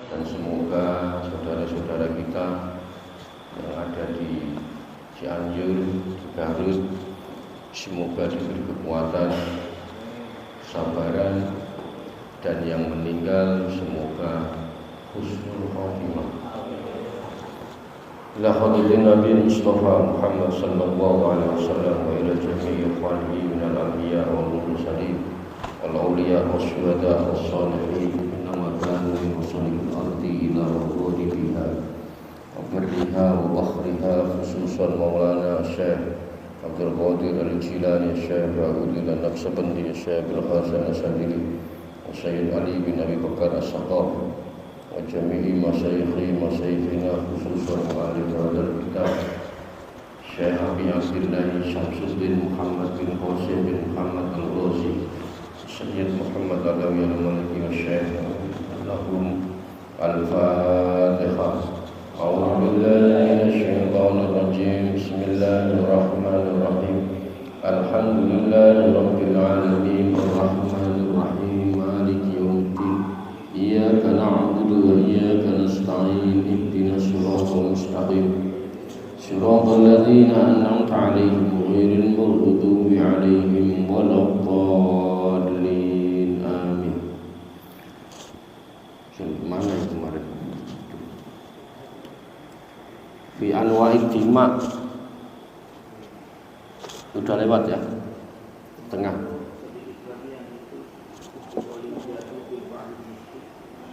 dan semoga saudara-saudara kita yang ada di Cianjur, di Garut, semoga diberi kekuatan, kesabaran, dan yang meninggal semoga husnul khotimah. Ila hadratin Nabi Mustafa Muhammad sallallahu alaihi wasallam wa ila jami'i ikhwanihi minal anbiya wal mursalin wal awliya wasyuhada was-salihin innama kanu min musallikil ardi ila rawdi biha wa birriha wa bakhriha khususan maulana Syekh Abdul Qadir Al-Jilani, Syekh Ba'udil An-Naqsabandi, Syekh Al-Hasan As-Sadili, Syekh Ali bin Abi Bakar As-Saqaf wa jami'i masyayikhina khususan ahli hadal kitab Syekh Abi Abdillah Syamsuddin Muhammad bin Qasim bin Muhammad Al-Ghazi, Syekh Muhammad Alawi Al-Maliki wa Syekh lahum Al-Fatihah. A'udzu billahi minasyaitonir rajim. Bismillahirrahmanirrahim. Alhamdulillahi rabbil alamin arrahmanir rahim maliki yaumiddin. Iyyaka na'budu wa iyyaka nasta'in. Ihdinas siratal mustaqim. Siratal ladzina an'amta 'alaihim ghairil maghdubi 'alaihim waladdallin. Amin. Mana itu kemarin? Fi anwa'id dima. Udah lewat ya? Tengah.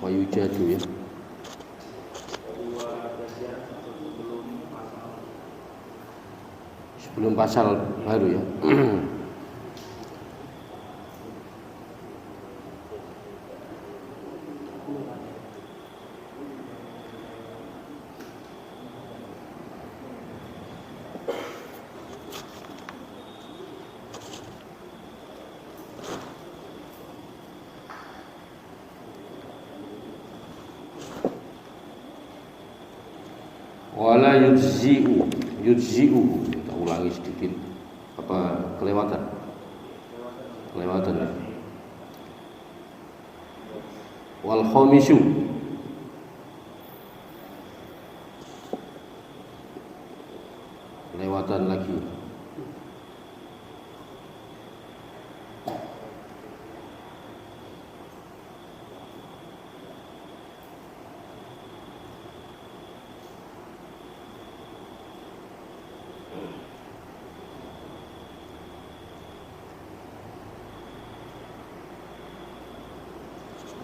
Wayujadu ya. Sebelum pasal baru ya. Wala yujzi'u, kita ulangi sedikit. Apa kelewatan ya. Wal khamisu, kelewatan lagi.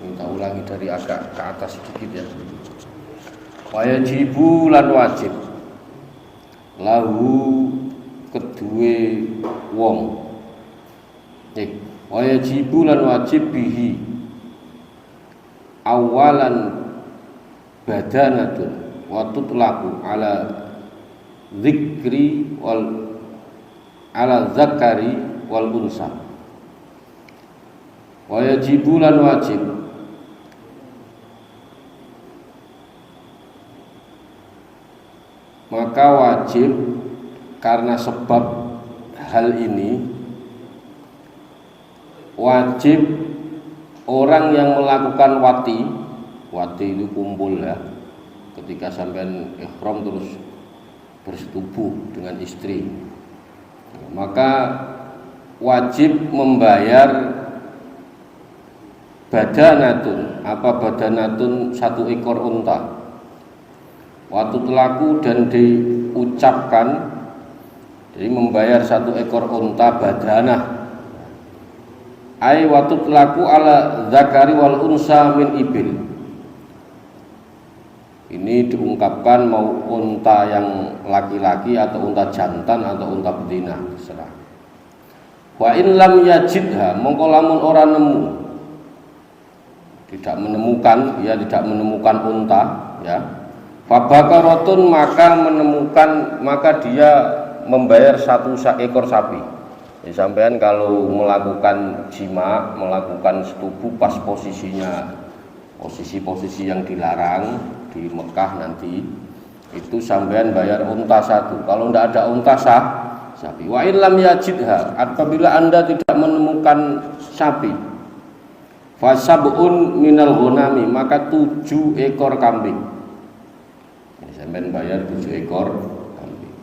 Kita ulangi dari agak ke atas sedikit ya. Wajibu lan wajib lahu kedue wong. Wajibu lan wajib bihi awalan badanatun wa tutlaqu ala dzikri wal ala zakari wal unsa. Wajibu lan wajib maka wajib karena sebab hal ini wajib orang yang melakukan wati itu kumpul ya, ketika sampean ihram terus bersetubuh dengan istri, maka wajib membayar badanatun. Apa badanatun? Satu ekor unta. Waktu telaku dan diucapkan, jadi membayar satu ekor unta badanah. Ai waktu telaku ala zakari wal unsa min ibil. Ini diungkapkan mau unta yang laki-laki atau unta jantan atau unta betina, terserah. Wa in lam yajidha, mongko lamun ora nemu, tidak menemukan unta ya. Fabakaratun, maka dia membayar satu ekor sapi. Jadi sampean kalau melakukan jima, melakukan setubuh pas posisi yang dilarang di Mekah nanti, itu sampean bayar unta satu. Kalau tidak ada unta sapi. Wa in lam yajidha, apabila Anda tidak menemukan sapi, Fasabun minal ghanami, maka 7 ekor kambing. Ini sampean bayar 7 ekor kambing.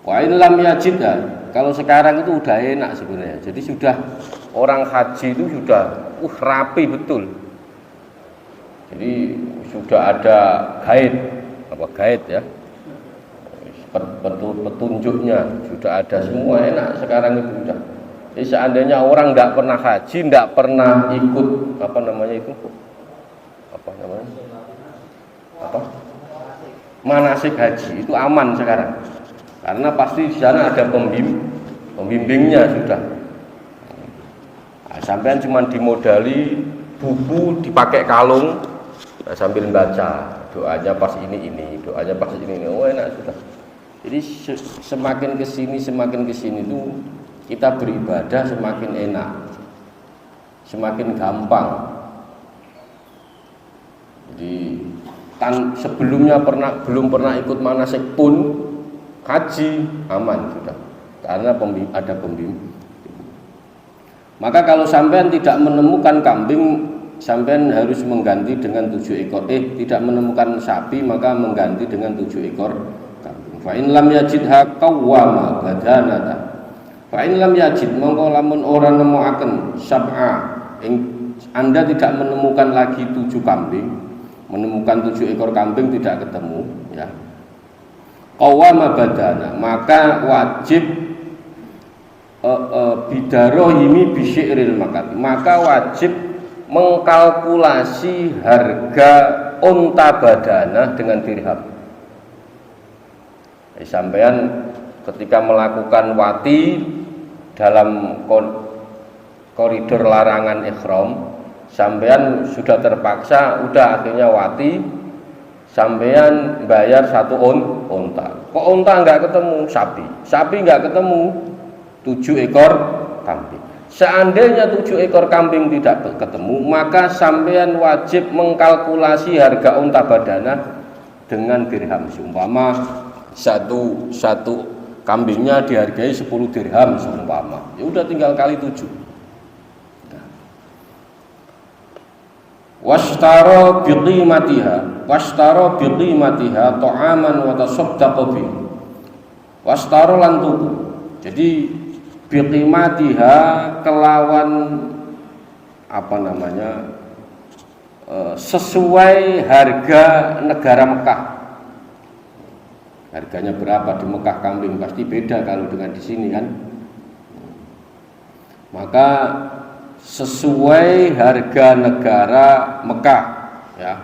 Wa in lam yajidha, kalau sekarang itu udah enak sebenarnya. Jadi sudah orang haji itu sudah rapi betul. Jadi sudah ada guide ya. Petunjuknya sudah ada semua, enak sekarang itu sudah. Jadi seandainya orang nggak pernah haji, nggak pernah ikut manasik haji, itu aman sekarang. Karena pasti di sana ada pembimbingnya sudah. Nah, sampean cuma dimodali buku, dipakai kalung, sambil baca doanya pas ini, doanya pas ini. Oh enak sudah. Jadi semakin kesini itu kita beribadah semakin enak, semakin gampang. Jadi sebelumnya belum pernah ikut manasik pun haji aman sudah, karena ada pembimbing. Maka kalau sampean tidak menemukan kambing, sampean harus mengganti dengan 7 ekor. Tidak menemukan sapi, maka mengganti dengan 7 ekor kambing. Fa in lam yajidha qawwama badanata. Fa in lam yajid, mongko lamun ora nemokaken sab'a, Anda tidak menemukan lagi 7 kambing, menemukan 7 ekor kambing tidak ketemu, ya. Qawwama badana, maka wajib bidarohimi bisyi'ril makati, maka wajib mengkalkulasi harga unta badana dengan dirham. Sampean ketika melakukan wati dalam koridor larangan ihram, sampean sudah terpaksa, udah akhirnya wati, sampean bayar 1 unta. Kok unta nggak ketemu? Sapi nggak ketemu, 7 ekor kambing. Seandainya 7 ekor kambing tidak ketemu, maka sampean wajib mengkalkulasi harga unta badana dengan dirham. Seumpama satu kambingnya dihargai 10 dirham seumpama, ya udah tinggal kali 7. Washtara biqimatiha ta'aman wa tasaddaqa bi. Washtara lan tuku. Jadi biqimatiha kelawan sesuai harga negara Mekah. Harganya berapa di Mekah kambing pasti beda kalau dengan di sini kan. Maka sesuai harga negara Mekah, ya.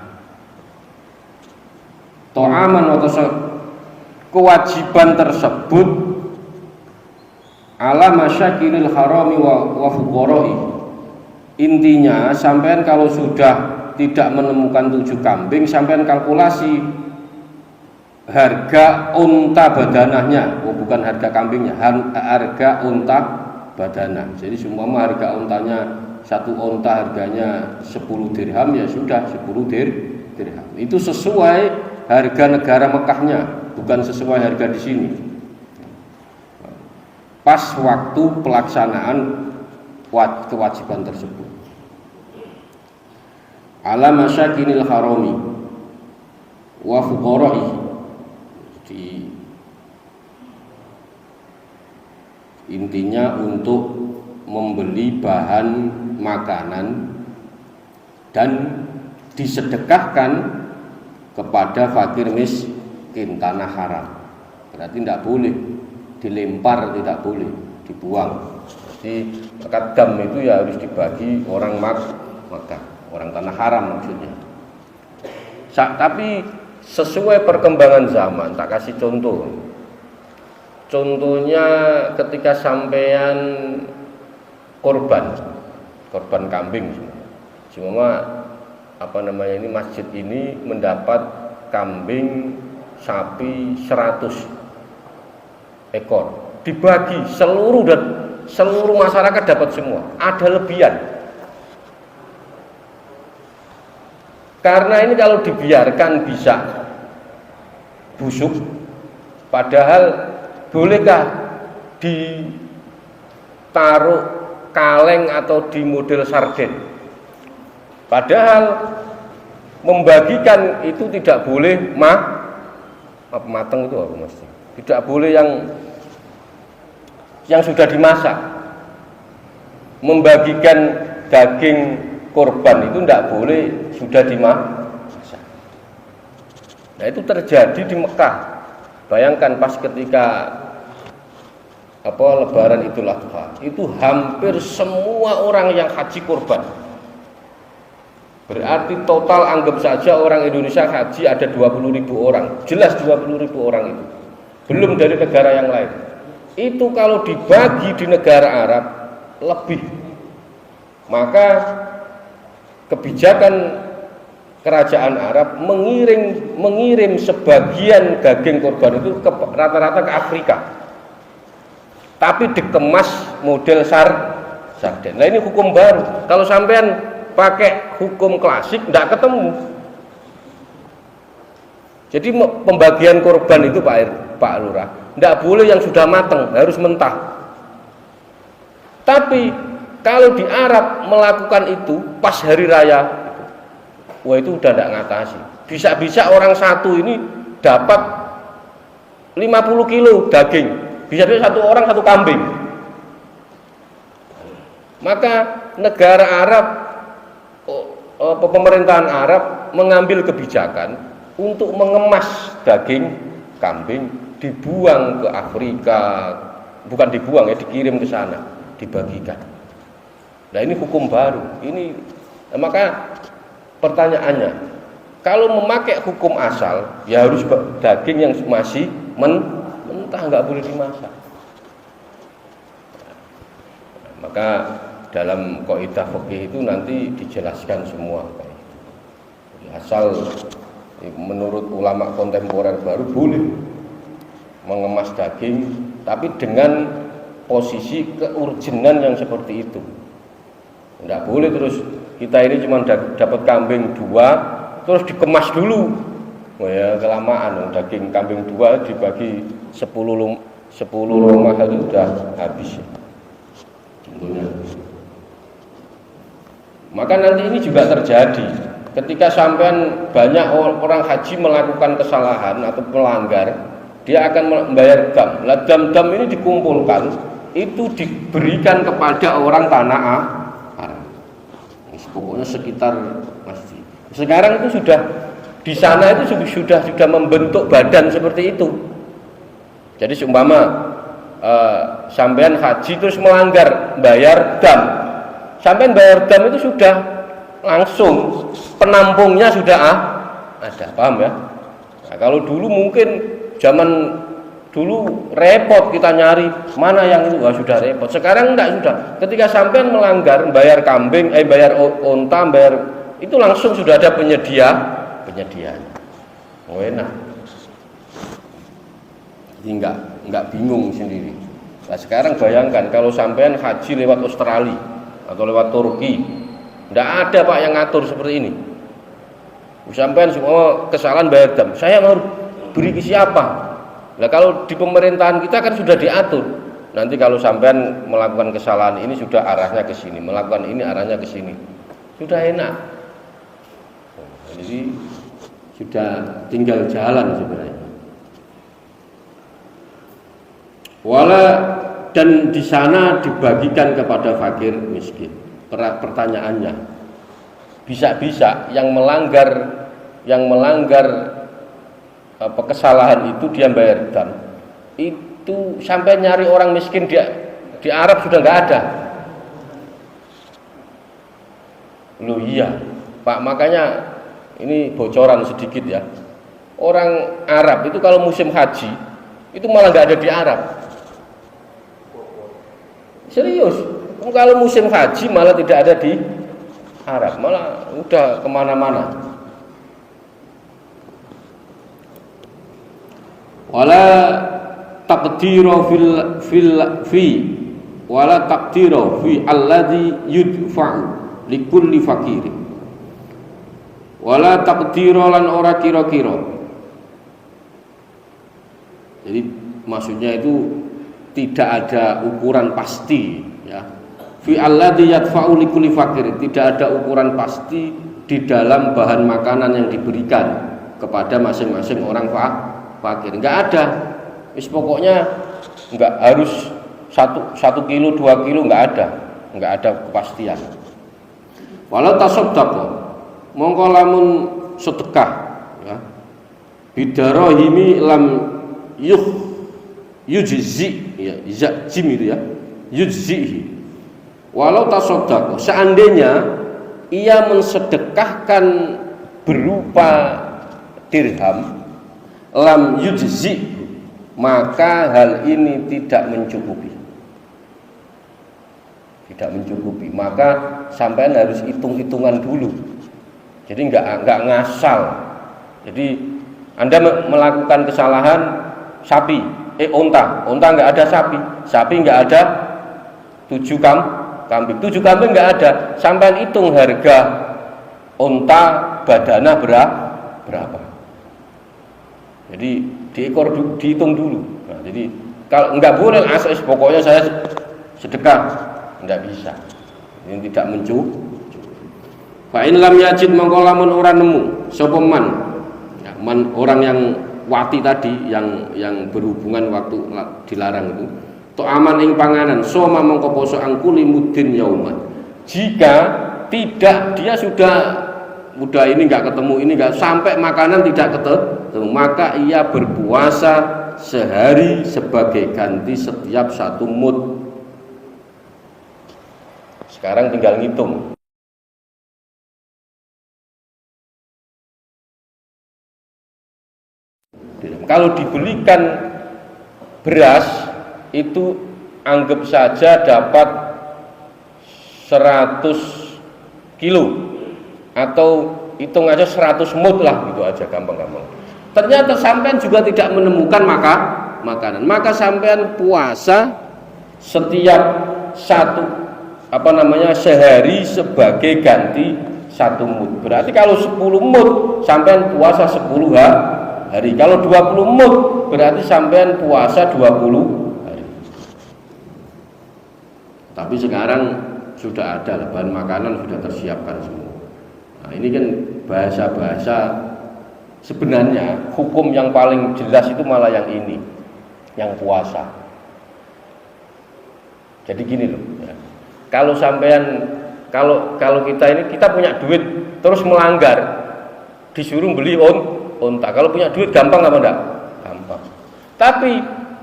Ta'aman atau kewajiban tersebut ala masyakilil harami wa fuqara'i. Intinya sampean kalau sudah tidak menemukan 7 kambing, sampean kalkulasi harga unta badanahnya, bukan harga kambingnya, harga unta badanah. Jadi semua harga untanya, 1 unta harganya 10 dirham, ya sudah 10 dirham. Itu sesuai harga negara Mekahnya, bukan sesuai harga di sini. Pas waktu pelaksanaan kewajiban tersebut. Ala masyakinil harami wa fuqara'i. Intinya untuk membeli bahan makanan dan disedekahkan kepada fakir miskin tanah haram. Berarti tidak boleh dilempar, tidak boleh dibuang. Jadi zakat dam itu ya harus dibagi orang Makkah, orang tanah haram maksudnya. Tapi sesuai perkembangan zaman, tak kasih contoh. Contohnya ketika sampean korban kambing, cuma ini masjid ini mendapat kambing sapi 100 ekor, dibagi seluruh masyarakat dapat semua, ada lebihan. Karena ini kalau dibiarkan bisa busuk, padahal bolehkah ditaruh kaleng atau di model sarden. Padahal membagikan itu tidak boleh matang itu apa Mas? Tidak boleh yang sudah dimasak. Membagikan daging korban itu tidak boleh sudah dimasak. Nah, itu terjadi di Mekah. Bayangkan pas ketika Lebaran Idul Adha, itu hampir semua orang yang haji korban. Berarti total anggap saja orang Indonesia haji ada 20.000 orang. Jelas 20.000 orang itu. Belum dari negara yang lain. Itu kalau dibagi di negara Arab lebih. Maka kebijakan kerajaan Arab mengirim sebagian daging korban itu rata-rata ke Afrika. Tapi dikemas model sarden. Nah, ini hukum baru. Kalau sampean pakai hukum klasik tidak ketemu. Jadi pembagian korban itu Pak Lurah tidak boleh yang sudah matang, harus mentah. Tapi kalau di Arab melakukan itu pas hari raya, wah itu udah tidak ngatasi. Bisa-bisa orang satu ini dapat 50 kilo daging. Bisa-bisa satu orang satu kambing. Maka negara Arab, pemerintahan Arab mengambil kebijakan untuk mengemas daging kambing, dibuang ke Afrika, bukan dibuang ya, dikirim ke sana, dibagikan. Nah, ini hukum baru. Maka pertanyaannya, kalau memakai hukum asal, ya harus daging yang masih mentah, nggak boleh dimasak. Maka dalam kaidah fikih itu nanti dijelaskan semua. Asal menurut ulama kontemporer baru boleh mengemas daging, tapi dengan posisi keurgenan yang seperti itu. Nggak boleh terus kita ini cuma dapat kambing 2 terus dikemas dulu. Oh ya, kelamaan daging kambing 2 dibagi 10 rumah itu sudah habis. Tentunya. Maka nanti ini juga terjadi ketika sampean banyak orang haji melakukan kesalahan atau melanggar, dia akan membayar dam. Lah dam ini dikumpulkan, itu diberikan kepada orang tanah Arab. Pokoknya sekitar masjid. Sekarang itu sudah di sana itu sudah membentuk badan seperti itu. Jadi seumpama sampean haji terus melanggar bayar dam. Sampean bayar dam itu sudah langsung penampungnya sudah ada, paham ya? Nah, kalau dulu mungkin zaman dulu repot kita nyari mana yang itu, sudah repot. Sekarang enggak, sudah. Ketika sampean melanggar bayar kambing, bayar onta, bayar itu langsung sudah ada penyediaannya. Oh, enak. Jadi enggak bingung sendiri. Nah, sekarang bayangkan kalau sampean haji lewat Australia atau lewat Turki, enggak ada Pak yang ngatur seperti ini. Sampean semua kesalahan bayar dam. Saya mau beri ke siapa? Nah, kalau di pemerintahan kita kan sudah diatur. Nanti kalau sampean melakukan kesalahan ini sudah arahnya ke sini, melakukan ini arahnya ke sini. Sudah enak. Jadi sudah tinggal jalan sebenarnya. Dan di sana dibagikan kepada fakir miskin. Pertanyaannya, bisa-bisa yang melanggar kesalahan itu dia bayar dam. Itu sampai nyari orang miskin di Arab sudah nggak ada. Loh iya, Pak, makanya ini bocoran sedikit ya. Orang Arab itu kalau musim haji itu malah nggak ada di Arab. Serius, kalau musim haji malah tidak ada di Arab, malah udah kemana-mana. Wala taqdiru wala taqdiru fi alladhi yudfa'u likulli fakirin. Wala taqdiru lan ora kira-kira. Jadi maksudnya itu tidak ada ukuran pasti ya. fi alladhi yadfa'u likulli fakir, tidak ada ukuran pasti di dalam bahan makanan yang diberikan kepada masing-masing orang fakir. Enggak ada. Pokoknya enggak harus 1 kilo 2 kilo, enggak ada kepastian. Walau tasaddaqa, mongko lamun sedekah ya, bidarahimi lam yujzi ya, jim itu ya, yujzihi. Walau tasaddaqa, seandainya ia mensedekahkan berupa dirham, lam yujzi, maka hal ini tidak mencukupi. Maka sampean harus hitung-hitungan dulu. Jadi enggak ngasal. Jadi Anda melakukan kesalahan sapi, onta enggak ada sapi enggak ada 7 kambing 7 kambing enggak ada. Sampean hitung harga onta badana berapa. Jadi dihitung dulu. Nah, jadi kalau enggak boleh asal pokoknya saya sedekah, enggak bisa. Ini tidak mencukupi. Fa in lam yajid mongko lamun ora nemu sapa man, ya, orang yang wati tadi yang berhubungan waktu dilarang itu, to aman ing panganan, soma mongko poso angkuli mudin yauman. Jika tidak, dia sudah ini enggak ketemu, ini enggak sampai makanan tidak ketemu, maka ia berpuasa sehari sebagai ganti setiap 1 mud. Sekarang tinggal ngitung. Kalau dibelikan beras itu anggap saja dapat 100 kilo atau hitung aja 100 mud lah, gitu aja gampang-gampang. Ternyata sampean juga tidak menemukan makanan, maka sampean puasa setiap sehari sebagai ganti 1 mud. Berarti kalau 10 mud sampean puasa 10 hari. Kalau 20 mud berarti sampean puasa 20 hari. Tapi sekarang sudah ada bahan makanan, sudah tersiapkan semua. Nah, ini kan bahasa-bahasa, sebenarnya hukum yang paling jelas itu malah yang ini, yang puasa. Jadi gini loh ya. Kalau sampean kalau kita ini, kita punya duit terus melanggar, disuruh beli onta. Kalau punya duit gampang apa enggak? Gampang. Tapi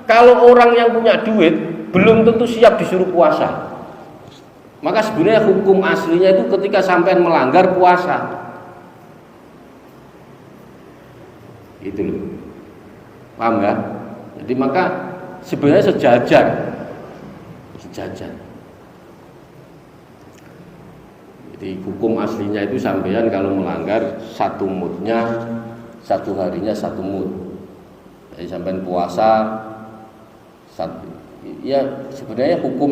kalau orang yang punya duit belum tentu siap disuruh puasa. Maka sebenarnya hukum aslinya itu ketika sampean melanggar puasa. Itu loh. Paham enggak? Jadi maka sebenarnya sejajar. Jadi hukum aslinya itu sampean kalau melanggar 1 mudnya 1 harinya 1 mud. Jadi sampean puasa ya sebenarnya hukum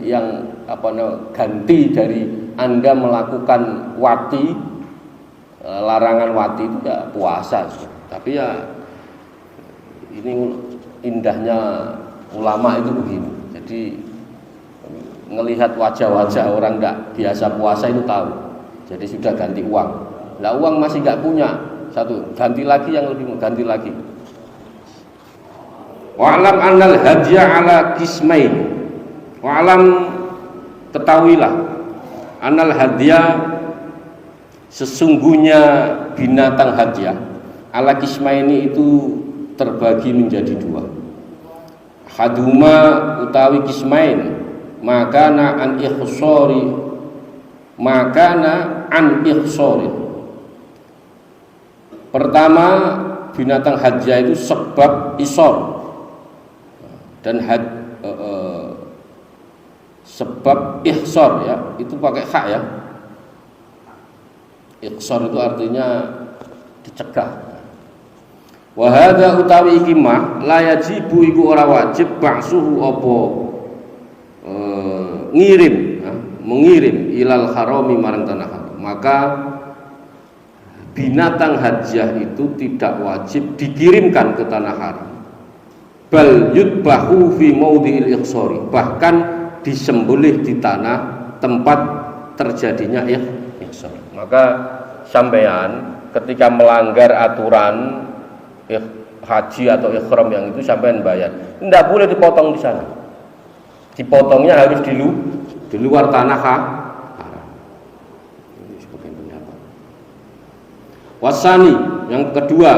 yang ganti dari Anda melakukan wati, larangan wati itu ya puasa. Tapi ya ini indahnya ulama itu begini. Jadi ngelihat wajah-wajah orang enggak biasa puasa itu tahu. Jadi sudah ganti uang. Lah uang masih enggak punya, ganti lagi yang lebih ganti lagi. Wa'lam annal hadiya ala qismain. Wa'lam, ketahuilah annal hadiya, sesungguhnya binatang hadiah ala qismaini itu terbagi menjadi 2. Haduma utawi qismain makana an ihsori, pertama binatang hadiah itu sebab isor dan sebab ihsor ya, itu pakai hak ya. Ihsor itu artinya dicegah. Wa hadza utawi iki mah la yajibu iku ora wajib ba'suhu apa mengirim ilal harami marang tanah haram. Maka binatang hadiah itu tidak wajib dikirimkan ke tanah haram. Bal yudbahu fi maudhi'il ikhsari, bahkan disembelih di tanah tempat terjadinya ihram. Maka sampean ketika melanggar aturan haji atau ihram yang itu sampean bayar. Tidak boleh dipotong di sana. Dipotongnya harus di luar tanah haram. Ini sebagai pendapat. Wasani yang kedua,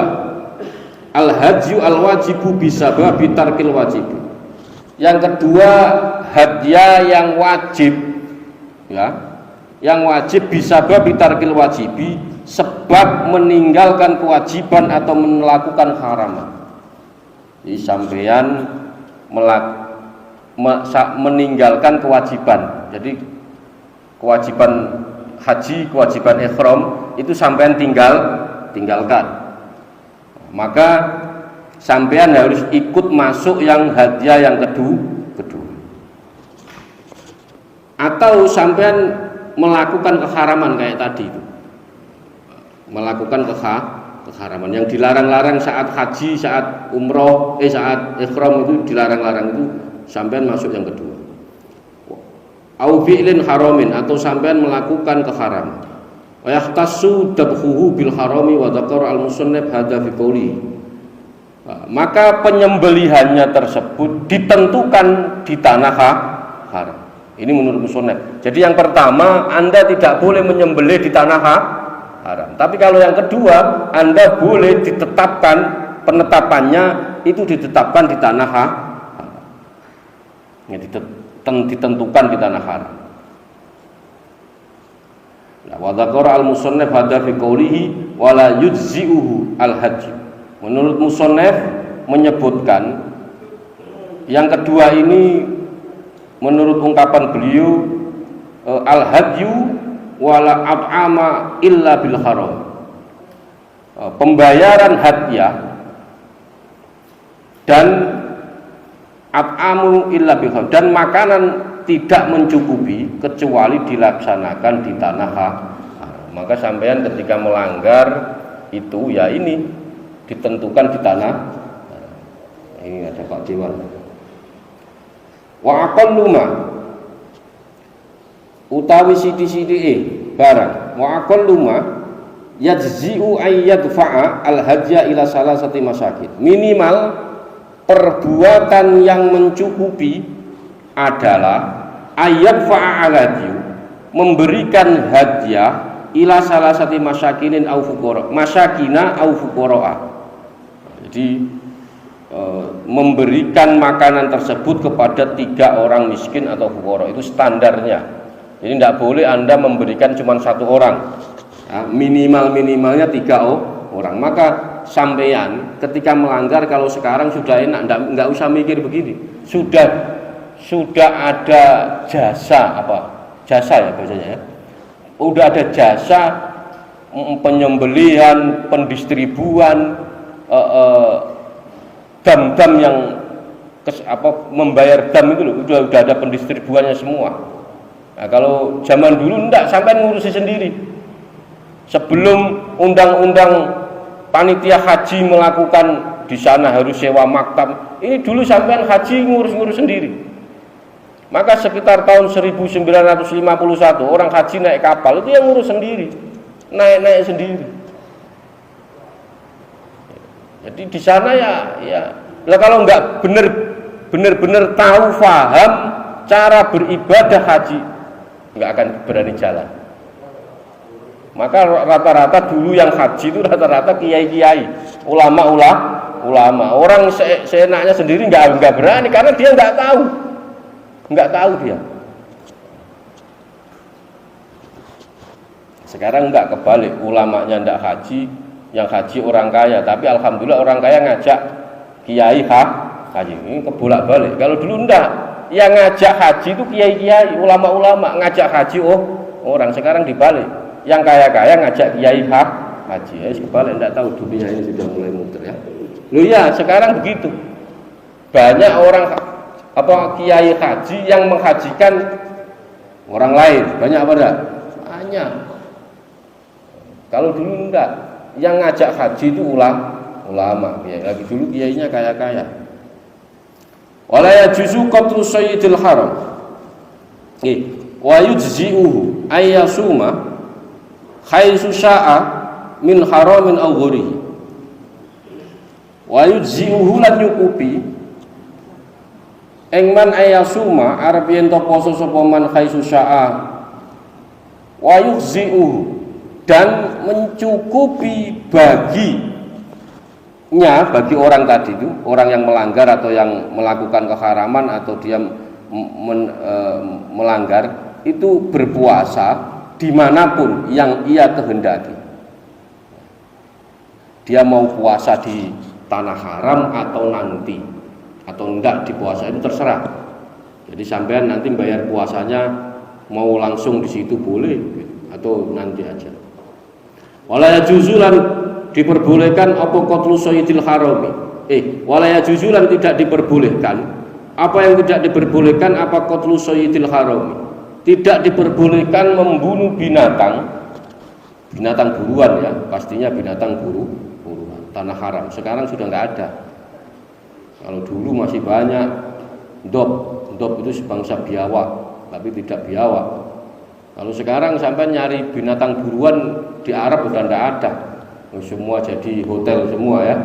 al-hajju al-wajibu bisababi tarkil wajib. Yang kedua, hadiah yang wajib, ya, yang wajib bisababi tarkil wajibi, sebab meninggalkan kewajiban atau melakukan haraman. Jadi sampean meninggalkan kewajiban. Jadi kewajiban haji, kewajiban ihram itu sampean tinggalkan. Maka sampean harus ikut masuk yang hadiah yang kedua. Atau sampean melakukan keharaman kayak tadi itu. Melakukan keharaman yang dilarang-larang saat haji, saat umroh, saat ihram itu dilarang-larang, itu sampean masuk yang kedua. Au fi'lin haramin, atau sampean melakukan keharaman. Wa yahtassu dabhuhu bil harami wa dzakara al-musannif hadza fi qouli. Maka penyembelihannya tersebut ditentukan di tanah haram. Ini menurut musannif. Jadi yang pertama, Anda tidak boleh menyembelih di tanah haram. Tapi kalau yang kedua, Anda boleh ditetapkan, penetapannya itu ditetapkan di tanah haram. Ditentukan di tanah haram. Wa dzakara al-musannif hadza fi qoulihi wa la yujzi'uhu al-hajj. Menurut musannif menyebutkan yang kedua ini, menurut ungkapan beliau, al-hajju wala at'ama illa bil haram. Pembayaran hadiah dan at'amu illa bil haram, dan makanan tidak mencukupi kecuali dilaksanakan di tanah haram. Maka sampean ketika melanggar itu, ya ini ditentukan di tanah. Ini ada Pak Dewan. Wa aqallu ma utawi sidi-sidi barang, wa aqallu ma yajzi'u ay yadfa'a al-hajja ila salasati masakin. Minimal perbuatan yang mencukupi adalah ayat fa'alaju, memberikan hadiah ila salasati masakinin au fuqara, masakina au fuqara. Jadi memberikan makanan tersebut kepada 3 orang miskin atau fuqara, itu standarnya. Jadi tidak boleh Anda memberikan cuma 1 orang, minimalnya 3 orang. Maka sampean ketika melanggar, kalau sekarang sudah enak, enggak usah mikir begini. Sudah ada jasa, jasa ya biasanya ya. Udah ada jasa penyembelihan, pendistribuan, dam-dam yang membayar dam itu loh, udah ada pendistribuannya semua. Nah, kalau zaman dulu enggak, sampai ngurusi sendiri. Sebelum undang-undang panitia haji melakukan di sana harus sewa maktab, ini dulu sampean haji ngurus-ngurus sendiri. Maka sekitar tahun 1951 orang haji naik kapal itu yang ngurus sendiri, naik sendiri. Jadi di sana ya kalau nggak benar-benar tahu paham cara beribadah haji, nggak akan berani jalan. Maka rata-rata dulu yang haji itu rata-rata kiai-kiai, ulama. Orang seenaknya sendiri nggak berani karena dia nggak tahu dia. Sekarang nggak kebalik, ulamanya nggak haji, yang haji orang kaya, tapi alhamdulillah orang kaya ngajak kiai haji. Ini kebolak-balik. Kalau dulu enggak, yang ngajak haji itu kiai-kiai, ulama-ulama ngajak haji orang. Sekarang dibalik, yang kaya-kaya ngajak kiai haji. Kebalik, enggak tahu dunia ini sudah mulai muter ya. Loh ya, sekarang begitu. Banyak orang kiai haji yang menghajikan orang lain. Banyak apa enggak? Banyak. Kalau dulu enggak, yang ngajak haji itu ulama. Ya, lagi dulu kiainya kaya-kaya. Wala yajuzu qatlu sayyidil haram. Wa yujzi'uhu ayyasuma haitsu syaa min haramin aw ghairihi. Wa yujzi'uhu lan nyukupi ing man ayyasuma arep yen to poso sapa man haitsu syaa wa yujzi'uhu dan mencukupi bagi orang tadi itu, orang yang melanggar atau yang melakukan keharaman atau dia melanggar itu berpuasa dimanapun yang ia kehendaki. Dia mau puasa di tanah haram atau nanti atau enggak dipuasa itu terserah. Jadi sampean nanti bayar puasanya mau langsung di situ boleh atau nanti aja. Wala yajuzulan diperbolehkan apa qatlu sayyidil harami. Wala yajuzulan tidak diperbolehkan. Apa yang tidak diperbolehkan apa qatlu sayyidil harami. Tidak diperbolehkan membunuh binatang buruan ya, pastinya binatang buruan tanah haram. Sekarang sudah enggak ada. Kalau dulu masih banyak dop itu sebangsa biawak, tapi tidak biawak. Kalau sekarang sampai nyari binatang buruan di Arab udah enggak ada. Semua jadi hotel semua ya.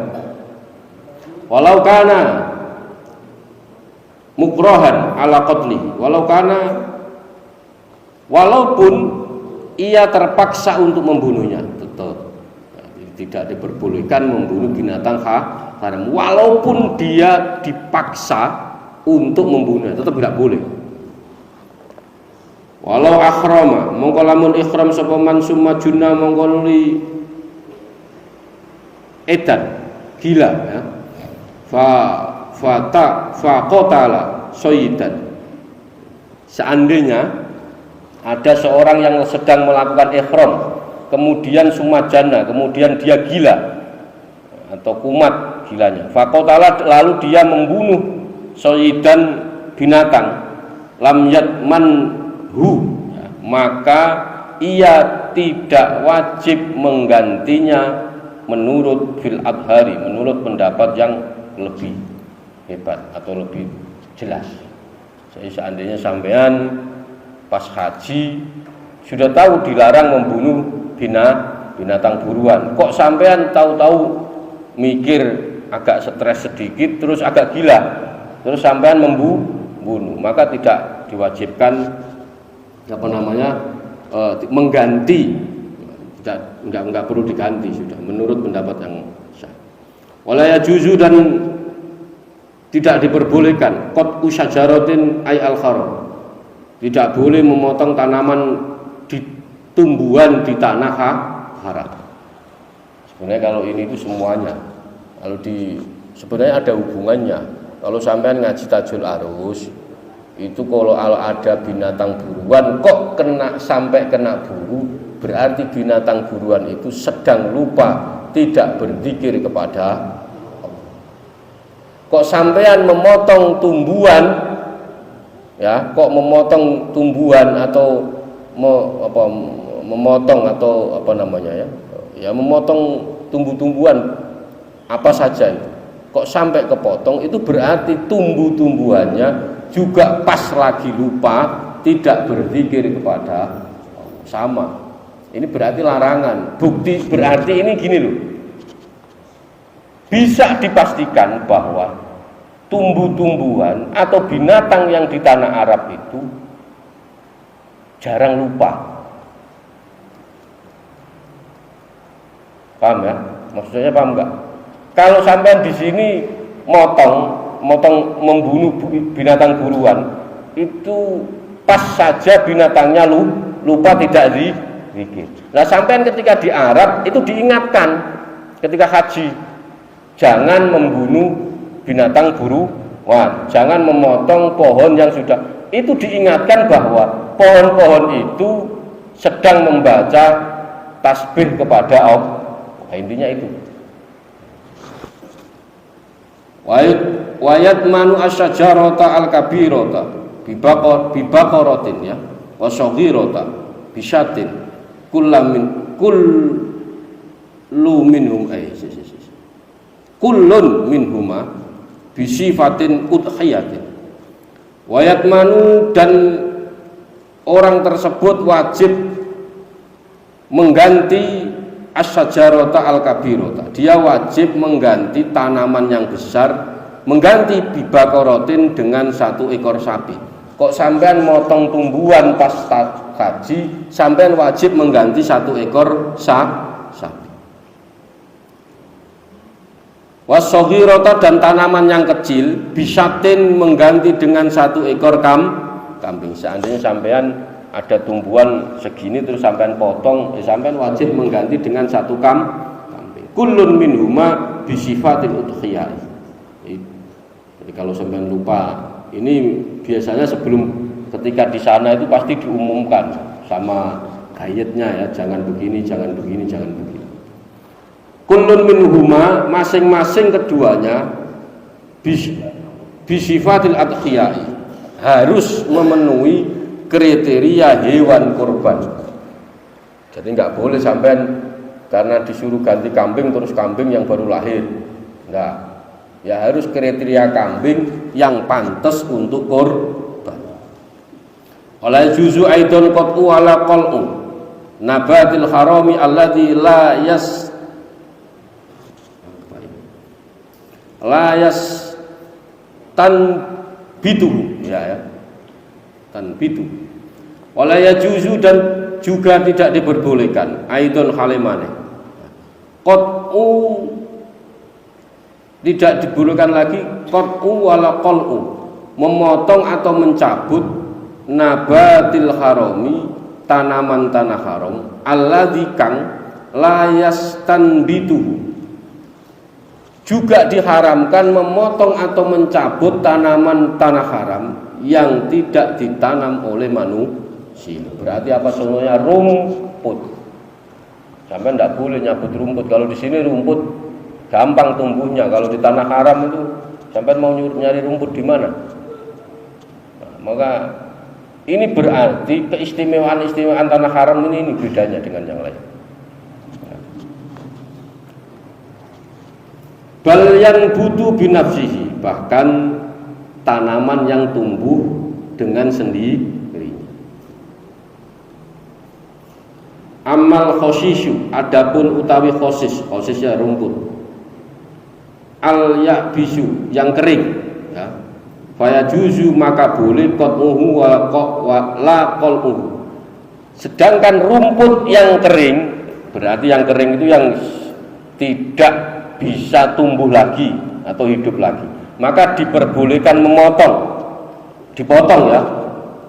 Walau kana mukrohan ala qatli, walaupun ia terpaksa untuk membunuhnya, tetap tidak diperbolehkan membunuh binatang haram walaupun dia dipaksa untuk membunuhnya, tetap tidak boleh. Walau akhrama mongko lamun ikhram sapa man summa junna mongko nuli edan gila ya. Fa qatala sayyidan. Seandainya ada seorang yang sedang melakukan ihram kemudian sumajana, kemudian dia gila atau kumat gilanya. Fa qatala lalu dia membunuh sayyidan binatang lam yatman maka ia tidak wajib menggantinya menurut fil adhari, menurut pendapat yang lebih hebat atau lebih jelas. Jadi seandainya sampean pas haji sudah tahu dilarang membunuh binatang buruan, kok sampean tahu-tahu mikir agak stres sedikit terus agak gila terus sampean membunuh, maka tidak diwajibkan mengganti, enggak perlu diganti sudah menurut pendapat yang sah. Wala yajuzu dan tidak diperbolehkan qat'u syajaratin ay al-haram, tidak boleh memotong tanaman di tumbuhan di tanah haram. Sebenarnya kalau ini itu semuanya, sebenarnya ada hubungannya. Kalau sampean ngaji Tajul Arus itu kalau ada binatang buruan kok sampai kena buru, berarti binatang buruan itu sedang lupa tidak berzikir kepada Allah. Kok sampean memotong tumbuhan ya, kok memotong tumbuhan atau memotong atau memotong tumbuh-tumbuhan apa saja itu, kok sampai kepotong, itu berarti tumbuh-tumbuhannya juga pas lagi lupa tidak berzikir kepada Allah. Sama. Ini berarti larangan. Bukti berarti ini gini loh. Bisa dipastikan bahwa tumbuh-tumbuhan atau binatang yang di tanah Arab itu jarang lupa. Paham ya? Maksudnya paham enggak? Kalau sampai di sini motong membunuh binatang buruan itu pas saja binatangnya lupa tidak zikir. Nah sampean ketika di Arab itu diingatkan ketika haji, jangan membunuh binatang buruan, jangan memotong pohon yang sudah, itu diingatkan bahwa pohon-pohon itu sedang membaca tasbih kepada Allah. Nah, intinya itu. Wayat manu asyajarota al-kabirota bibaqaratin ya wa saghirata bisyatin kullun minhuma bisifatin udhiyatin. Wayat manu dan orang tersebut wajib mengganti asyajarota al-kabirota. Dia wajib mengganti tanaman yang besar, mengganti bibakorotin dengan 1 ekor sapi. Kok sampean motong tumbuhan pas haji, sampean wajib mengganti 1 ekor sapi. Wasohirota dan tanaman yang kecil, bisatin mengganti dengan 1 ekor kambing. Seandainya sampean ada tumbuhan segini terus sampean potong, sampean wajib mengganti dengan 1 kambing. Kullun minhuma bisifatil udhiyah. Jadi kalau sampean lupa, ini biasanya sebelum ketika di sana itu pasti diumumkan sama gayetnya ya, jangan begini, jangan begini, jangan begini. Kullun minhuma, masing-masing keduanya bisifatil adhiyai, harus memenuhi kriteria hewan kurban. Jadi nggak boleh sampean karena disuruh ganti kambing terus kambing yang baru lahir, enggak. Ya harus kriteria kambing yang pantas untuk kurban. Oleh juzu aidon qat'u ala qal'u nabatil harami alladzi layas tanbitu ya tanbitu wala yajuzu dan juga tidak diperbolehkan aidon halimane qat'u, tidak dibolehkan lagi qat'u wala qal'u, memotong atau mencabut nabatil harami, tanaman tanah haram, alladzi kang layas tanbitu, juga diharamkan memotong atau mencabut tanaman tanah haram yang tidak ditanam oleh manusia. Berarti apa semuanya? Rumput. Sampai tidak boleh nyabut rumput. Kalau di sini rumput gampang tumbuhnya. Kalau di tanah haram itu sampai mau nyari rumput di mana? Nah, maka ini berarti keistimewaan tanah haram ini bedanya dengan yang lain. Bal yang butuh binafsihi, bahkan tanaman yang tumbuh dengan sendiri. Amal khosisyu, adapun utawi khosisnya rumput. Al yakbisu, yang kering ya. Faya juzu, maka boleh qat'uhu wa la qal'uhu. Sedangkan rumput yang kering, berarti yang kering itu yang tidak bisa tumbuh lagi atau hidup lagi, maka diperbolehkan memotong, dipotong ya,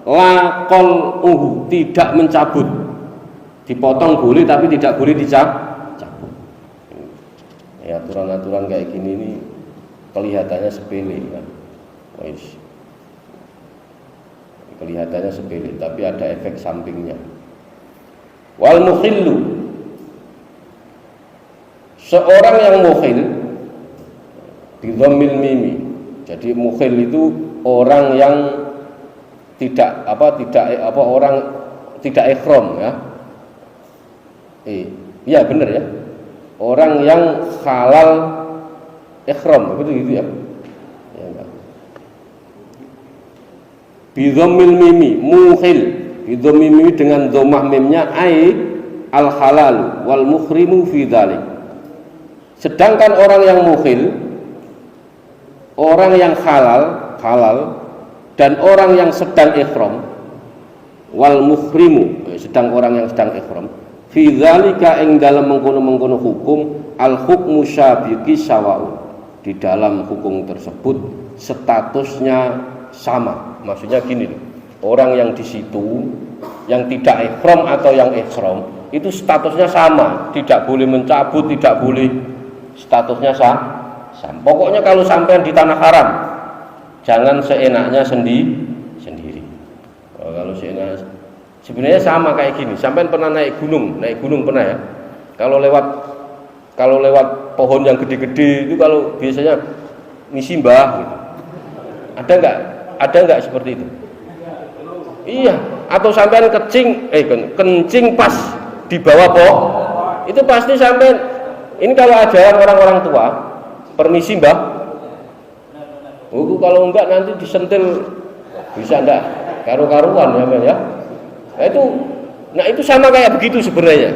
la qal'uhu, tidak mencabut. Dipotong boleh tapi tidak boleh dicabut. Ya, aturan-aturan kayak gini ini kelihatannya sepele ya. Kelihatannya sepele tapi ada efek sampingnya. Wal mukhillu, seorang yang mukhil bidhammil mimi. Jadi mukhil itu orang yang tidak orang tidak ihram ya. Iya benar ya. Orang yang halal ihram gitu ya. Ya enggak. Bidhammil mimi, mukhil. Bidhammil mimi dengan dhammah mimnya ai al halal wal muhrimu fi dzalik. Sedangkan orang yang mukhil, orang yang halal dan orang yang sedang ihram, wal muhrimu, sedang orang yang sedang ihram, fi dzalika ing dalam mengkono-mengkono hukum al hukmu syabiqi sawa'un, di dalam hukum tersebut statusnya sama. Maksudnya gini loh, orang yang di situ yang tidak ihram atau yang ihram itu statusnya sama, tidak boleh mencabut, tidak boleh, statusnya sama. Pokoknya kalau sampai di tanah haram, jangan seenaknya sendiri. Kalau seenaknya, sebenarnya sama kayak gini. Sampai pernah naik gunung pernah ya. Kalau lewat pohon yang gede-gede itu, kalau biasanya misi mbah gitu. Ada nggak seperti itu? Iya. Atau sampean kencing pas di bawah pohon, itu pasti sampean. Ini kalau ajaran orang-orang tua, permisi mbah. Kalau enggak nanti disentil, bisa enggak karu-karuan ya men ya. Nah itu sama kayak begitu sebenarnya.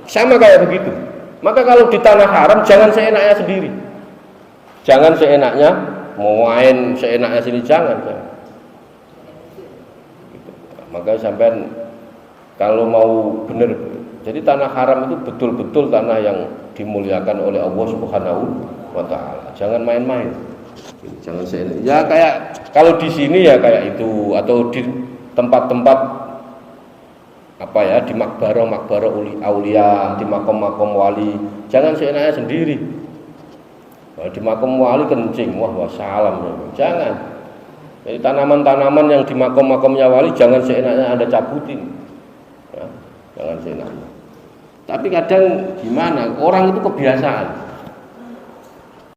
Sama kayak begitu. Maka kalau di tanah haram jangan seenaknya sendiri. Jangan seenaknya mau main seenaknya sini, jangan. Maka sampean kalau mau benar, jadi tanah haram itu betul-betul tanah yang dimuliakan oleh Allah Subhanahu wa taala. Jangan main-main. Jangan seenaknya. Ya kayak kalau di sini ya kayak itu, atau di tempat-tempat apa ya, di makbarah aulia, di makom wali, jangan seenaknya sendiri. Nah, di makom wali kencing, wah salam, jangan. Jadi tanaman-tanaman yang di makomnya wali jangan seenaknya Anda cabutin, ya, jangan seenaknya. Tapi kadang gimana, orang itu kebiasaan.